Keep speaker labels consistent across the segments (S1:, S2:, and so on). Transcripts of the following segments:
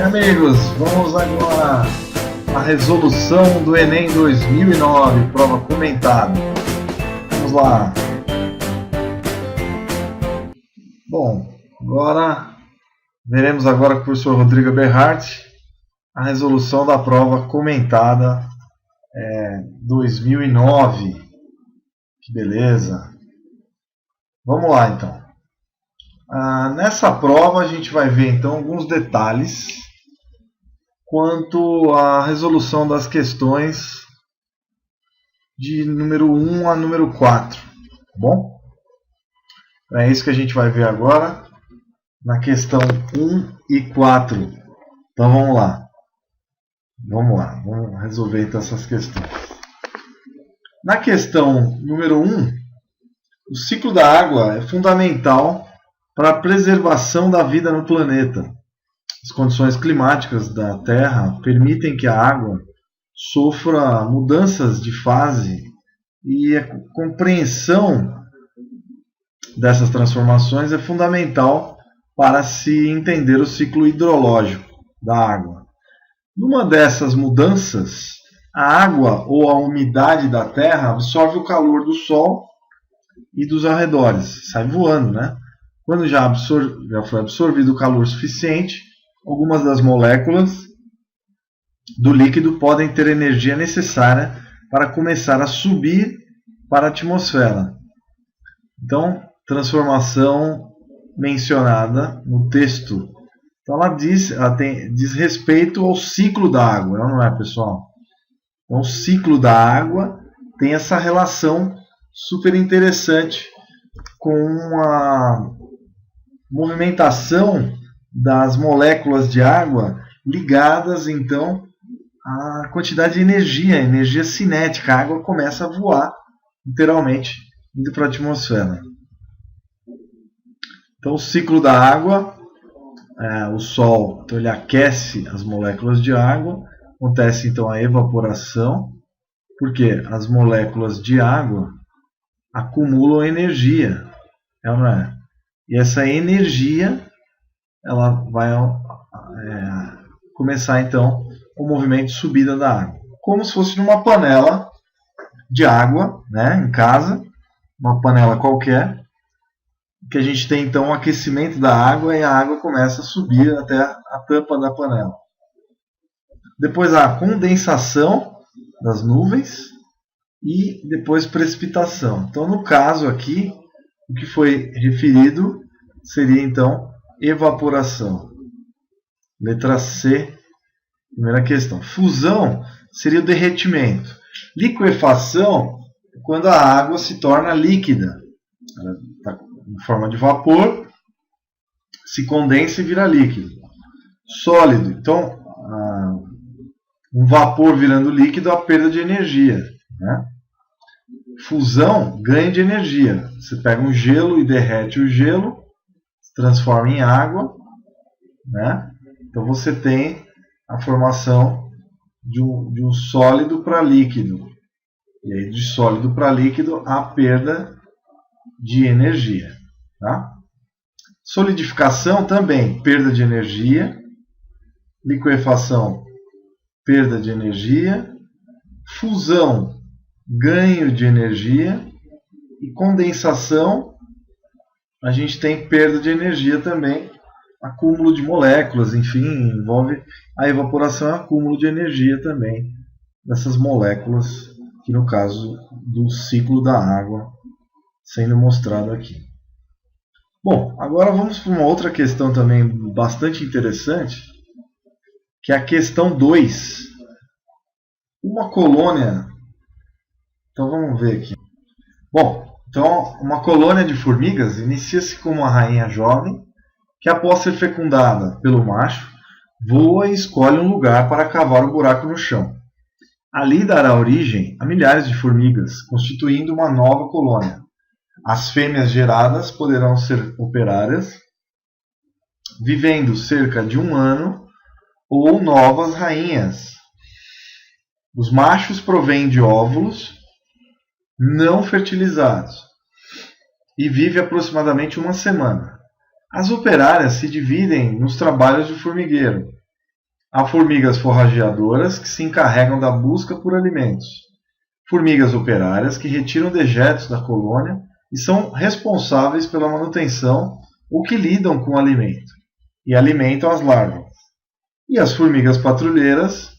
S1: amigos, vamos agora à resolução do Enem 2009, prova comentada. Vamos lá. Bom, agora veremos agora com o professor Rodrigo Eberhardt a resolução da prova comentada 2009. Que beleza. Vamos lá então. Nessa prova a gente vai ver então alguns detalhes quanto à resolução das questões de número 1 a número 4, tá bom? É isso que a gente vai ver agora na questão 1 e 4. Então vamos lá. Vamos resolver então essas questões. Na questão número 1, o ciclo da água é fundamental para a preservação da vida no planeta. As condições climáticas da Terra permitem que a água sofra mudanças de fase e a compreensão dessas transformações é fundamental para se entender o ciclo hidrológico da água. Numa dessas mudanças, a água ou a umidade da Terra absorve o calor do Sol e dos arredores, sai voando, né? Quando já foi absorvido o calor suficiente, algumas das moléculas do líquido podem ter energia necessária para começar a subir para a atmosfera. Então, transformação mencionada no texto. Então, ela diz respeito ao ciclo da água, não é, pessoal? Então, o ciclo da água tem essa relação super interessante com a movimentação das moléculas de água ligadas então à quantidade de energia cinética. A água começa a voar literalmente indo para a atmosfera. Então o ciclo da água, o Sol então, ele aquece as moléculas de água, acontece então a evaporação, porque as moléculas de água acumulam energia, não é? E essa energia ela vai começar então o movimento de subida da água, como se fosse numa panela de água, né, em casa, uma panela qualquer, que a gente tem então o aquecimento da água e a água começa a subir até a tampa da panela. Depois a condensação das nuvens e depois precipitação. Então no caso aqui, o que foi referido seria então evaporação. Letra C, primeira questão. Fusão seria o derretimento. Liquefação é quando a água se torna líquida. Ela está em forma de vapor, se condensa e vira líquido. Sólido, então um vapor virando líquido, a perda de energia, né? Fusão, ganho de energia. Você pega um gelo e derrete o gelo, se transforma em água, né? Então você tem a formação de um sólido para líquido. E aí de sólido para líquido, a perda de energia. Tá? Solidificação também, perda de energia. Liquefação, perda de energia. Fusão, ganho de energia, e condensação, a gente tem perda de energia também, acúmulo de moléculas, enfim, envolve a evaporação e acúmulo de energia também dessas moléculas, que no caso do ciclo da água sendo mostrado aqui. Bom, agora vamos para uma outra questão também bastante interessante, que é a questão 2. Uma colônia. Então vamos ver aqui. Bom, então uma colônia de formigas inicia-se com uma rainha jovem que, após ser fecundada pelo macho, voa e escolhe um lugar para cavar um buraco no chão. Ali dará origem a milhares de formigas, constituindo uma nova colônia. As fêmeas geradas poderão ser operárias, vivendo cerca de 1 ano, ou novas rainhas. Os machos provêm de óvulos não fertilizados e vive aproximadamente 1 semana. As operárias se dividem nos trabalhos de formigueiro Há formigas forrageadoras que se encarregam da busca por alimentos. Formigas operárias que retiram dejetos da colônia e são responsáveis pela manutenção ou que lidam com o alimento e alimentam as larvas. E as formigas patrulheiras.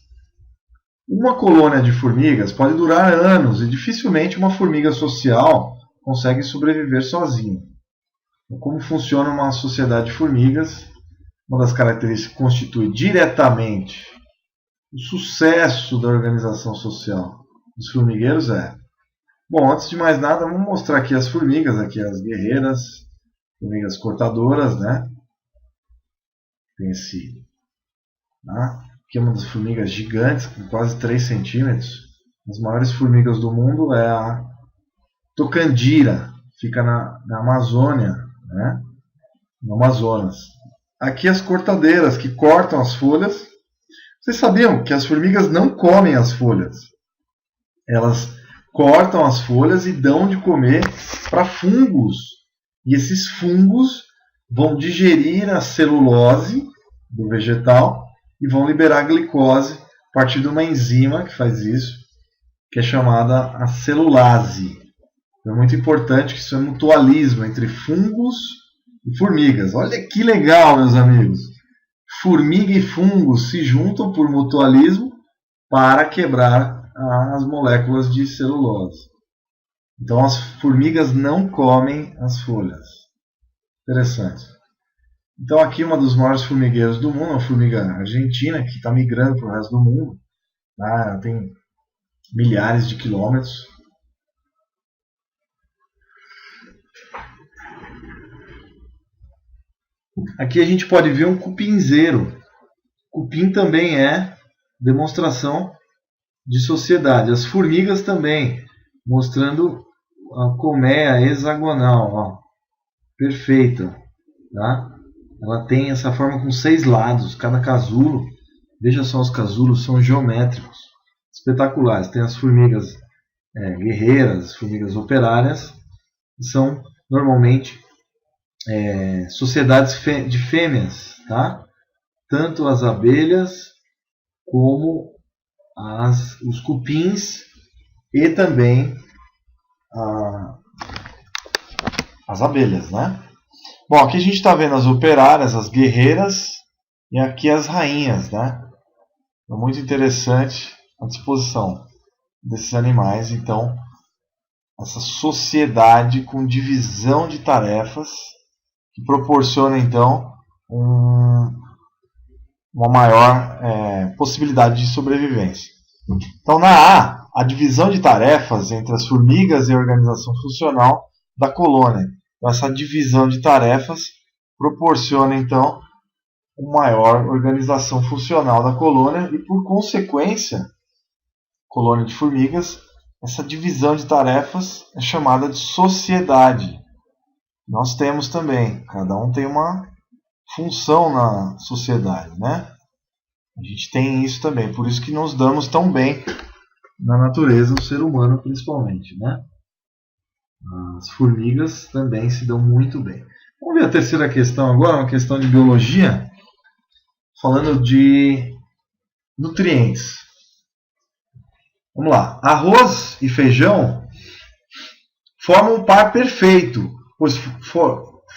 S1: Uma colônia de formigas pode durar anos e dificilmente uma formiga social consegue sobreviver sozinha. Como funciona uma sociedade de formigas? Uma das características que constitui diretamente o sucesso da organização social dos formigueiros é... Bom, antes de mais nada, vamos mostrar aqui as formigas, aqui as guerreiras, formigas cortadoras, né? Tem esse... Aqui é uma das formigas gigantes, com quase 3 centímetros. As maiores formigas do mundo é a tocandira, fica na Amazônia, né? No Amazonas. Aqui as cortadeiras, que cortam as folhas. Vocês sabiam que as formigas não comem as folhas? Elas cortam as folhas e dão de comer para fungos. E esses fungos vão digerir a celulose do vegetal e vão liberar a glicose a partir de uma enzima que faz isso, que é chamada a celulase. É muito importante que isso é mutualismo entre fungos e formigas. Olha que legal, meus amigos. Formiga e fungos se juntam por mutualismo para quebrar as moléculas de celulose. Então as formigas não comem as folhas. Interessante. Então aqui uma dos maiores formigueiros do mundo, a formiga argentina, que está migrando para o resto do mundo. Ela tem milhares de quilômetros. Aqui a gente pode ver um cupinzeiro. Cupim também é demonstração de sociedade. As formigas também, mostrando a colmeia hexagonal, ó, perfeita, tá? Ela tem essa forma com 6 lados, cada casulo. Veja só, os casulos são geométricos, espetaculares. Tem as formigas guerreiras, formigas operárias, que são normalmente sociedades de fêmeas, tá? Tanto as abelhas como os cupins e também as abelhas, né? Bom, aqui a gente está vendo as operárias, as guerreiras e aqui as rainhas, né? É muito interessante a disposição desses animais. Então, essa sociedade com divisão de tarefas que proporciona, então, uma maior possibilidade de sobrevivência. Então, na A divisão de tarefas entre as formigas e a organização funcional da colônia. Então, essa divisão de tarefas proporciona, então, uma maior organização funcional da colônia e, por consequência, colônia de formigas, essa divisão de tarefas é chamada de sociedade. Nós temos também, cada um tem uma função na sociedade, né? A gente tem isso também, por isso que nos damos tão bem na natureza, o ser humano principalmente, né? As formigas também se dão muito bem. Vamos ver a terceira questão agora, uma questão de biologia, falando de nutrientes. Vamos lá. Arroz e feijão formam um par perfeito, pois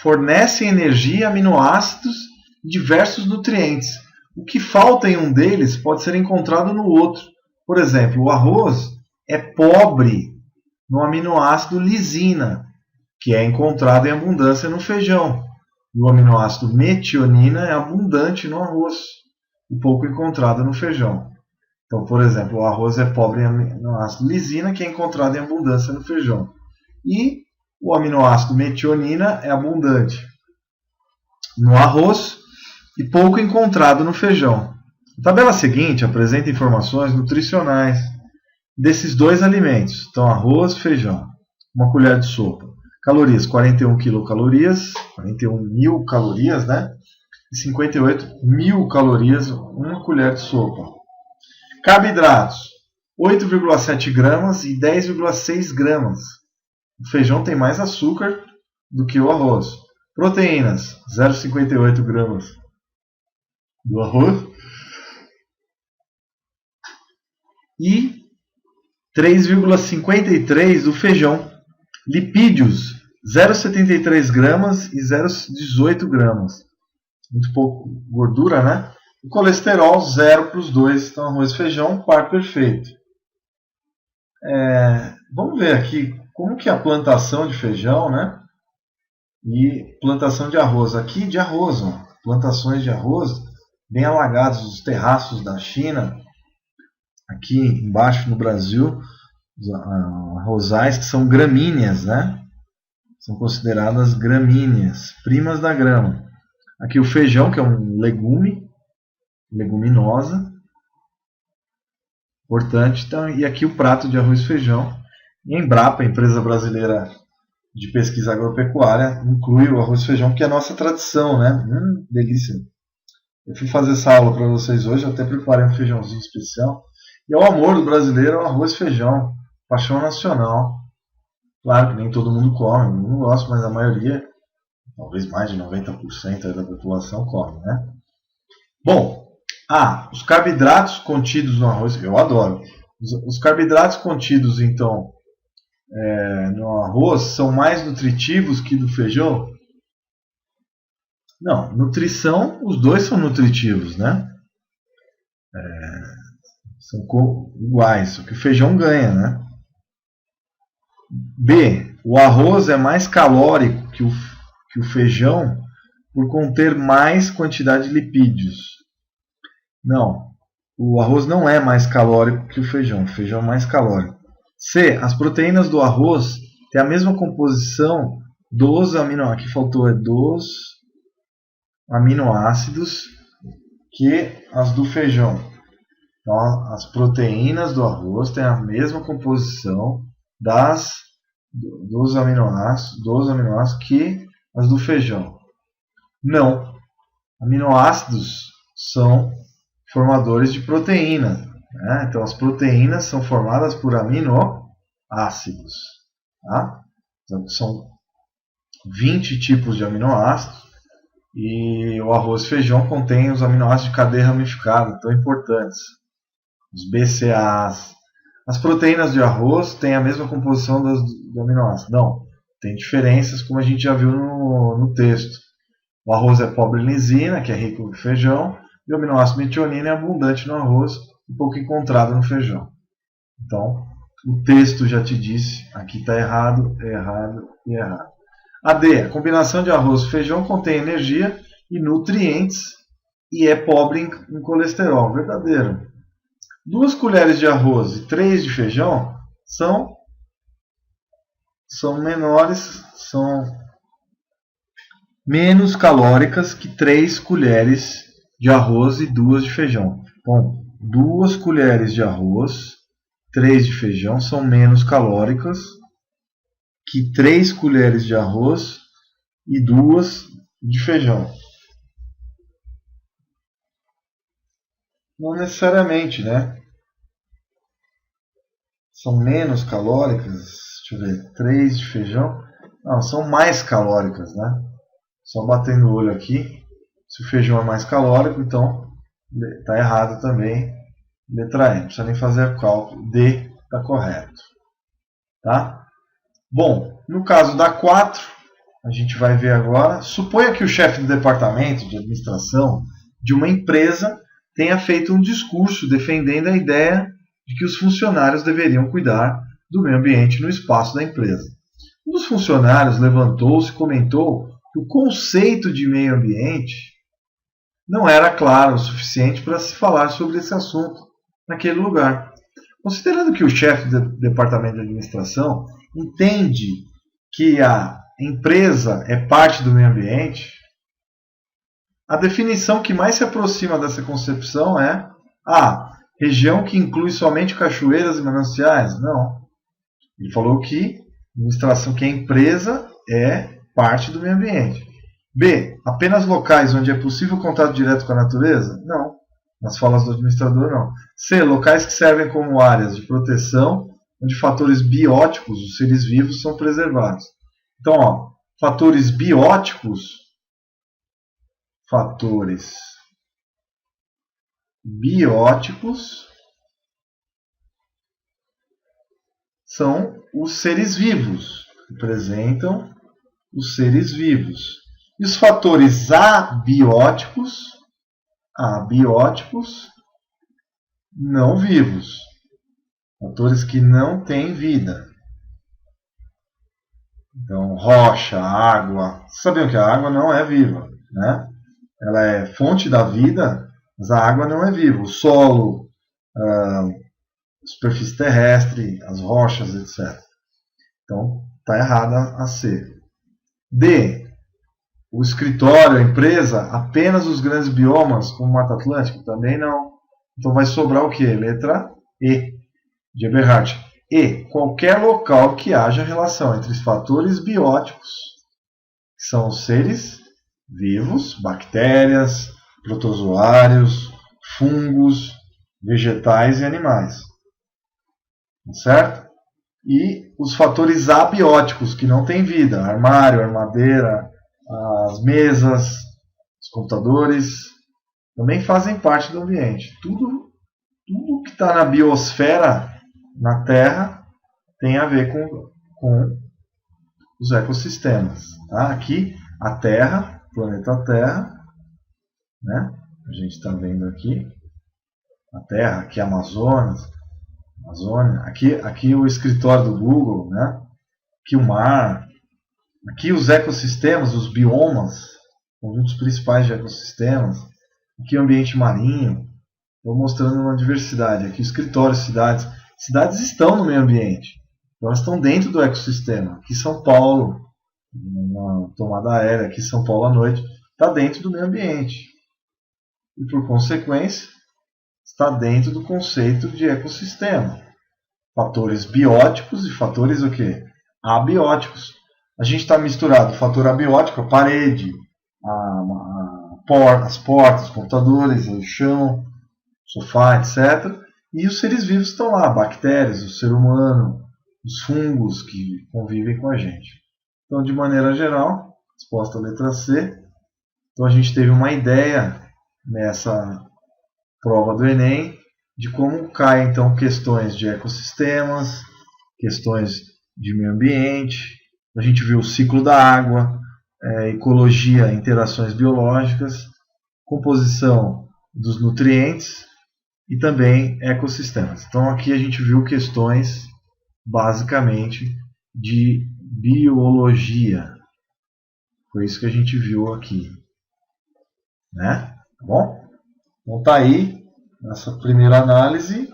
S1: fornecem energia e aminoácidos e diversos nutrientes. O que falta em um deles pode ser encontrado no outro. Por exemplo, o arroz é pobre no aminoácido lisina, que é encontrado em abundância no feijão. E o aminoácido metionina é abundante no arroz e pouco encontrado no feijão. Então, por exemplo, o arroz é pobre em aminoácido lisina, que é encontrado em abundância no feijão. E o aminoácido metionina é abundante no arroz e pouco encontrado no feijão. A tabela seguinte apresenta informações nutricionais desses dois alimentos. Então, arroz e feijão. Uma colher de sopa. Calorias, 41 quilocalorias, 41 mil calorias, né? E 58 mil calorias, uma colher de sopa. Carboidratos, 8,7 gramas e 10,6 gramas. O feijão tem mais açúcar do que o arroz. Proteínas, 0,58 gramas do arroz e 3,53 do feijão. Lipídios, 0,73 gramas e 0,18 gramas. Muito pouco gordura, né? E colesterol, 0 para os dois. Então, arroz e feijão, par perfeito. Vamos ver aqui como que é a plantação de feijão, né? E plantação de arroz. Aqui de arroz, ó. Plantações de arroz bem alagados, os terraços da China. Aqui embaixo no Brasil, arrozais que são gramíneas, né? São consideradas gramíneas, primas da grama. Aqui o feijão, que é um legume, leguminosa, importante. Então, e aqui o prato de arroz e feijão. E a Embrapa, a empresa brasileira de pesquisa agropecuária, inclui o arroz e feijão, que é a nossa tradição, né? Delícia. Eu fui fazer essa aula para vocês hoje, eu até preparei um feijãozinho especial. E é o amor do brasileiro, é o arroz e feijão, paixão nacional. Claro que nem todo mundo come, eu não gosto, mas a maioria, talvez mais de 90% da população come, né? Bom, os carboidratos contidos no arroz, eu adoro. Os carboidratos contidos, então, no arroz são mais nutritivos que do feijão? Não, nutrição, os dois são nutritivos, né? São iguais, só que o feijão ganha, né? B. O arroz é mais calórico que o feijão por conter mais quantidade de lipídios. Não, o arroz não é mais calórico que o feijão é mais calórico. C. As proteínas do arroz têm a mesma composição dos aminoácidos, aqui faltou dos aminoácidos que as do feijão. Então, as proteínas do arroz têm a mesma composição dos aminoácidos que as do feijão. Não. Aminoácidos são formadores de proteína. Né? Então, as proteínas são formadas por aminoácidos. Tá? Então, são 20 tipos de aminoácidos. E o arroz e feijão contém os aminoácidos de cadeia ramificada, tão importantes. Os BCAAs. As proteínas de arroz têm a mesma composição dos aminoácidos? Não. Tem diferenças, como a gente já viu no texto. O arroz é pobre em lisina, que é rico no feijão, e o aminoácido metionina é abundante no arroz e pouco encontrado no feijão. Então, o texto já te disse, aqui está errado, errado e errado. A D. A combinação de arroz e feijão contém energia e nutrientes e é pobre em colesterol. Verdadeiro. 2 colheres de arroz e 3 de feijão são menores, são menos calóricas que 3 colheres de arroz e 2 de feijão. Bom, 2 colheres de arroz, 3 de feijão são menos calóricas que 3 colheres de arroz e 2 de feijão. Não necessariamente, né? São menos calóricas. Deixa eu ver. 3 de feijão. Não, são mais calóricas, né? Só batendo o olho aqui. Se o feijão é mais calórico, então está errado também. Letra E. Não precisa nem fazer cálculo. D está correto. Tá? Bom, no caso da 4, a gente vai ver agora. Suponha que o chefe do departamento de administração de uma empresa tenha feito um discurso defendendo a ideia de que os funcionários deveriam cuidar do meio ambiente no espaço da empresa. Um dos funcionários levantou-se e comentou que o conceito de meio ambiente não era claro o suficiente para se falar sobre esse assunto naquele lugar. Considerando que o chefe do departamento de administração entende que a empresa é parte do meio ambiente, a definição que mais se aproxima dessa concepção é região que inclui somente cachoeiras e mananciais? Não. Ele falou que a empresa é parte do meio ambiente. B. Apenas locais onde é possível contato direto com a natureza? Não. Nas falas do administrador, não. C. Locais que servem como áreas de proteção onde fatores bióticos, os seres vivos, são preservados. Então, fatores bióticos são os seres vivos, representam os seres vivos. E os fatores abióticos não vivos, fatores que não têm vida. Então, rocha, água. Vocês sabiam que a água não é viva, né? Ela é fonte da vida, mas a água não é viva. O solo, a superfície terrestre, as rochas, etc. Então, está errada a C. D. O escritório, a empresa, apenas os grandes biomas, como Mata Atlântica? Também não. Então vai sobrar o quê? Letra E, de Eberhard. E. Qualquer local que haja relação entre os fatores bióticos, que são os seres vivos, bactérias, protozoários, fungos, vegetais e animais. Certo? E os fatores abióticos, que não têm vida, armário, armadeira, as mesas, os computadores, também fazem parte do ambiente. Tudo que está na biosfera, na Terra, tem a ver com os ecossistemas. Tá? Aqui, a Terra, planeta Terra, né? A gente está vendo aqui a Terra, aqui a Amazônia, aqui o escritório do Google, né? Aqui o mar, aqui os ecossistemas, os biomas, conjuntos principais de ecossistemas, aqui o ambiente marinho. Estou mostrando uma diversidade. Aqui escritórios, cidades estão no meio ambiente, elas estão dentro do ecossistema. Aqui São Paulo, uma tomada aérea, aqui São Paulo à noite, está dentro do meio ambiente. E por consequência, está dentro do conceito de ecossistema. Fatores bióticos e fatores o quê? Abióticos. A gente está misturado o fator abiótico, a parede, as portas, os computadores, o chão, o sofá, etc. E os seres vivos estão lá, bactérias, o ser humano, os fungos que convivem com a gente. Então, de maneira geral, resposta à letra C. Então, a gente teve uma ideia nessa prova do Enem de como caem então questões de ecossistemas, questões de meio ambiente. A gente viu o ciclo da água, ecologia, interações biológicas, composição dos nutrientes e também ecossistemas. Então aqui a gente viu questões basicamente de biologia. Foi isso que a gente viu aqui, né? Tá bom? Então tá aí nessa primeira análise,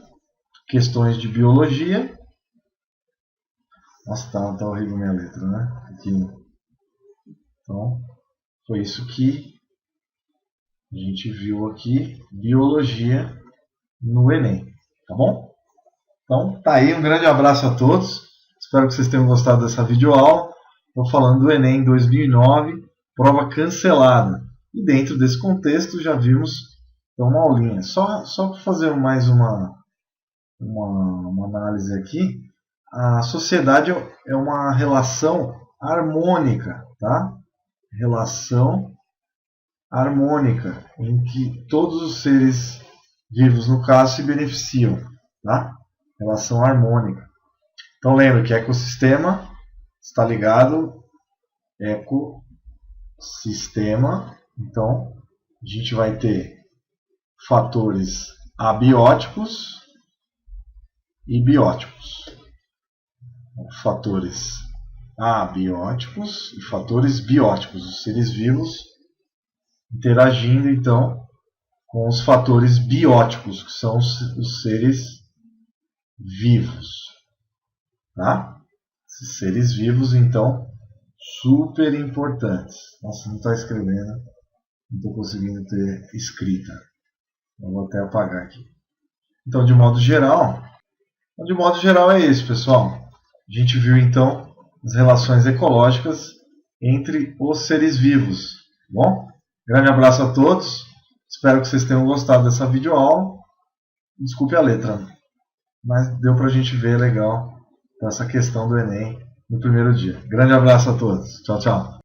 S1: questões de biologia. Nossa, tá horrível minha letra, né? Aqui. Então, foi isso que a gente viu aqui, biologia no Enem, tá bom? Então, tá aí, um grande abraço a todos. Espero que vocês tenham gostado dessa videoaula. Estou falando do Enem 2009, prova cancelada. E dentro desse contexto já vimos então, uma aulinha. Só para fazer mais uma análise aqui. A sociedade é uma relação harmônica, tá? Relação harmônica, em que todos os seres vivos, no caso, se beneficiam, tá? Relação harmônica. Então, lembre que ecossistema está ligado ecossistema. Então, a gente vai ter fatores abióticos e bióticos. Fatores abióticos e fatores bióticos, os seres vivos interagindo então com os fatores bióticos, que são os seres vivos, tá? Esses seres vivos então super importantes. Nossa, não está escrevendo, não estou conseguindo ter escrita. Eu vou até apagar aqui. Então, de modo geral é isso, pessoal. A gente viu então as relações ecológicas entre os seres vivos. Tá bom? Grande abraço a todos. Espero que vocês tenham gostado dessa videoaula. Desculpe a letra, mas deu para a gente ver legal essa questão do Enem no primeiro dia. Grande abraço a todos. Tchau, tchau.